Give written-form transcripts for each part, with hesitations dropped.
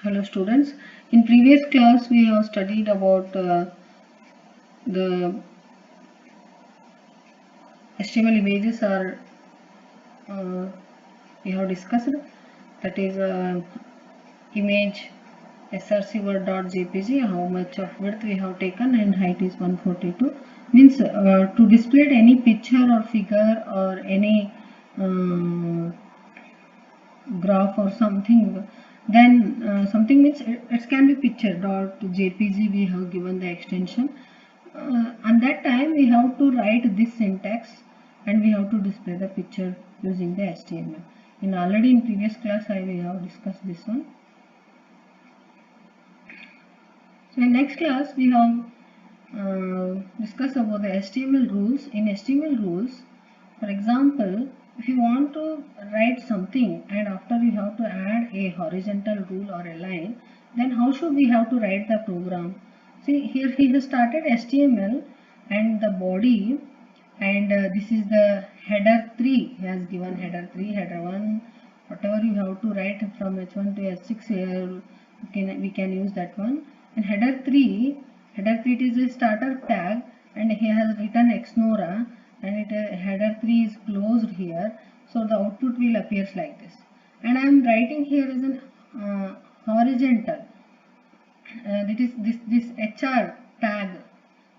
Hello students, in previous class we have studied about the HTML images are we have discussed, that is image src word.jpg, how much of width we have taken and height is 142, means to display any picture or figure or any graph or something, then something means it can be picture dot jpg, we have given the extension. And that time we have to write this syntax and we have to display the picture using the HTML. Already in previous class we have discussed this one. So in next class we have discussed about the HTML rules. In HTML rules, for example, if you want to write something and after you have to add a horizontal rule or a line, then how should we have to write the program? See, here he has started HTML and the body, and this is the header 3. He has given header 3, header 1, whatever you have to write from H1 to H6 here, we can use that one. And header 3 it is a starter tag and he has written Xnora, and header 3 is closed here, so the output will appear like this. And I am writing here as an horizontal. That is this HR tag.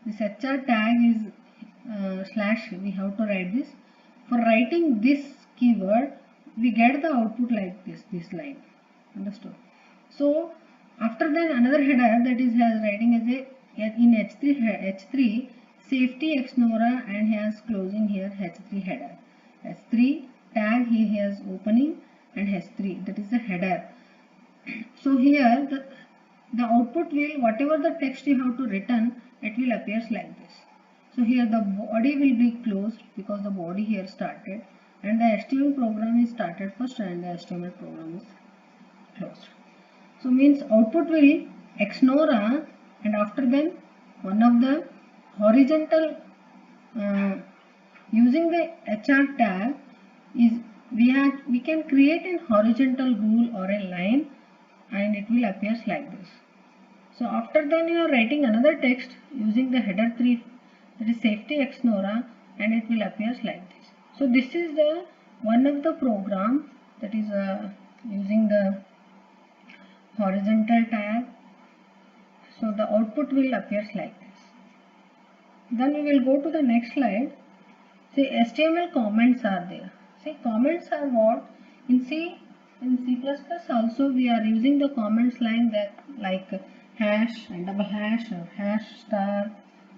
This HR tag is slash. We have to write this. For writing this keyword, we get the output like this line. Understood? So after that, another header, that is has writing as a in H3 safety Xnora, and he has closing here H3 header. H3 tag he has opening and H3, that is the header. So here the output will, whatever the text you have to written, it will appears like this. So here the body will be closed because the body here started, and the HTML program is started first and the HTML program is closed. So means output will Xnora, and after then one of the horizontal using the HR tag is we can create a horizontal rule or a line, and it will appears like this. So after then you are writing another text using the header 3, that is safety Xnora, and it will appears like this. So this is the one of the program that is using the horizontal tag. So the output will appears like this. Then we will go to the next slide. See, HTML comments are there. See, comments are what? In C also we are using the comments line, that like hash and double hash or hash star,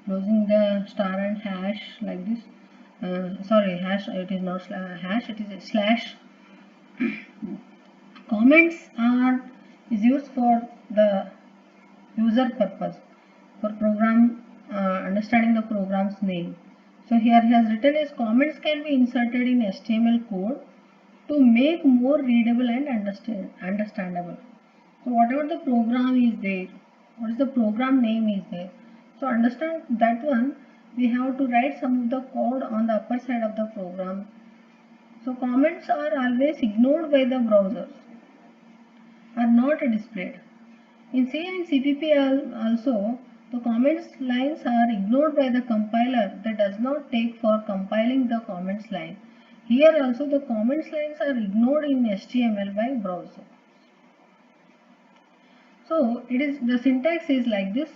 closing the star and hash like this. Sorry, hash, it is not hash, it is a slash. Comments is used for the user purpose, for program understanding the program's name. So here he has written as comments can be inserted in HTML code to make more readable and understandable. So whatever the program is there, what is the program name is there, so understand that one, we have to write some of the code on the upper side of the program. So comments are always ignored by the browsers, are not displayed. In C and CPP also, the comments lines are ignored by the compiler that does not take for compiling the comments line. Here also the comments lines are ignored in HTML by browser. So it is, the syntax is like this,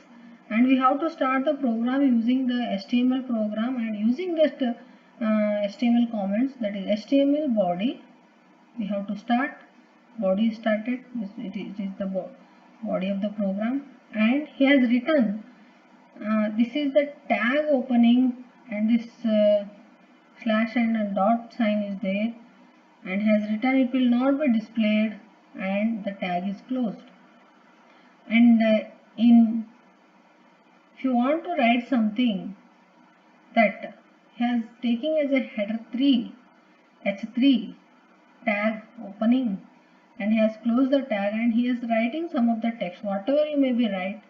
and we have to start the program using the HTML program and using that HTML comments, that is HTML body. We have to start, body started, it is the body of the program, and he has written this is the tag opening, and this slash and a dot sign is there, and has written it will not be displayed, and the tag is closed. And if you want to write something that has taking as a header 3 h3 tag opening, and he has closed the tag, and he is writing some of the text, whatever you may be write,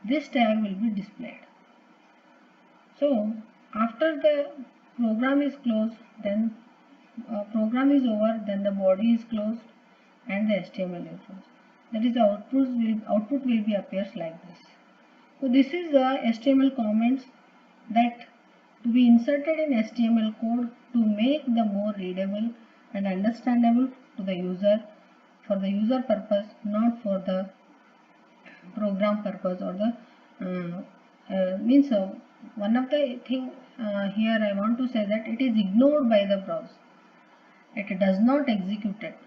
this tag will be displayed. So after the program is closed, then program is over, then the body is closed and the HTML is closed. that is the output will be appears like this. So this is the HTML comments that to be inserted in HTML code to make the more readable and understandable to the user, for the user purpose, not for the program purpose or the means one of the thing here I want to say that it is ignored by the browser. It does not execute it.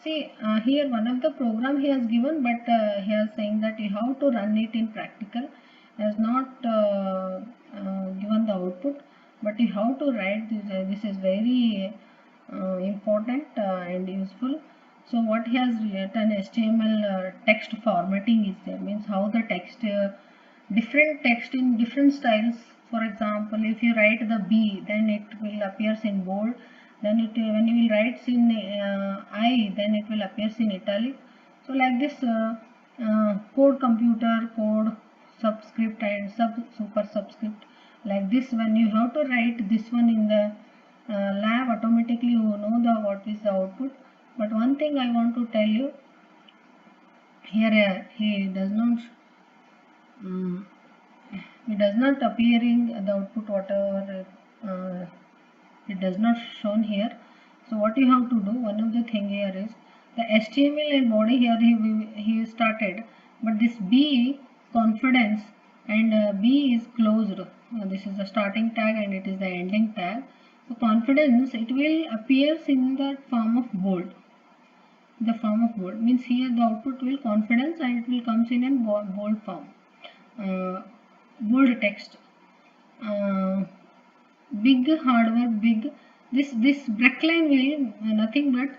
See here one of the program he has given, but he is saying that you have to run it in practical. He has not given the output, but you have to write this. This is very important and useful. So what he has written, HTML text formatting is there, means how the text different text in different styles. For example, if you write the B, then it will appears in bold. Then it when you will write in I, then it will appears in italic. So like this code computer, code subscript and super subscript, like this when you have to write this one in the lab, automatically you know the what is the output. But one thing I want to tell you here, he does not appearing the output whatever it does not shown here. So what you have to do, one of the thing here is the HTML and body here he started, but this B confidence and B is closed. This is the starting tag and it is the ending tag. So confidence, it will appears in the form of bold. The form of bold means here the output will confidence and it will comes in bold form. Bold text. Big hardware, big, this break line will nothing but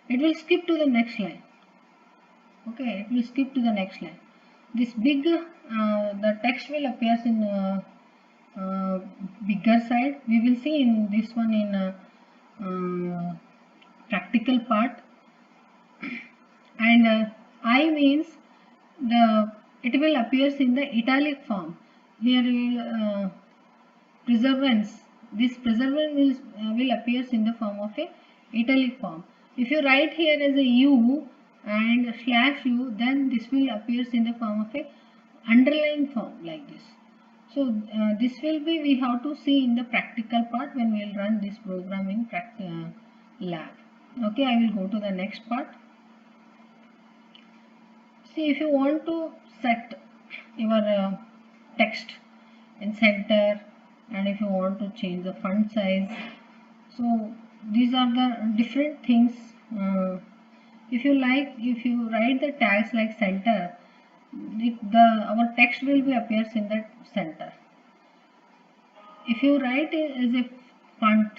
it will skip to the next line. Okay, it will skip to the next line. This big the text will appears in bigger side. We will see in this one in practical part. And I means it will appears in the italic form. Here will preservance. This preservance will appears in the form of a italic form. If you write here as a U and /U, then this will appears in the form of a underline form like this. So this will be, we have to see in the practical part when we will run this program in lab. Okay, I will go to the next part. See, if you want to set your text in center, and if you want to change the font size, so these are the different things. If you write the tags like center, our text will be appears in the center. If you write it as a font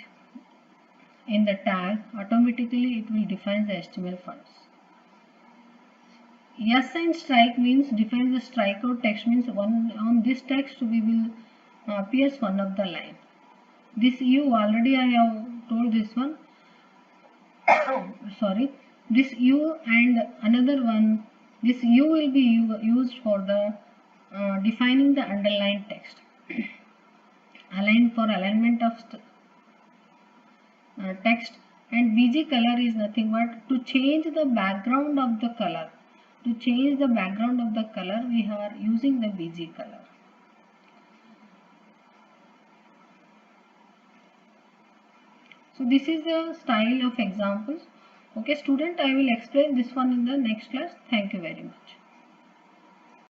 in the tag, automatically it will define the HTML fonts. Yes and strike means defines the strikeout text, means on this text we will appears one of the line. This U already I have told this one. Sorry, this U and another one. This U will be used for the defining the underlined text. Align for alignment of text, and BG color is nothing but to change the background of the color. To change the background of the color, we are using the BG color. So this is the style of examples. Okay student, I will explain this one in the next class. Thank you very much.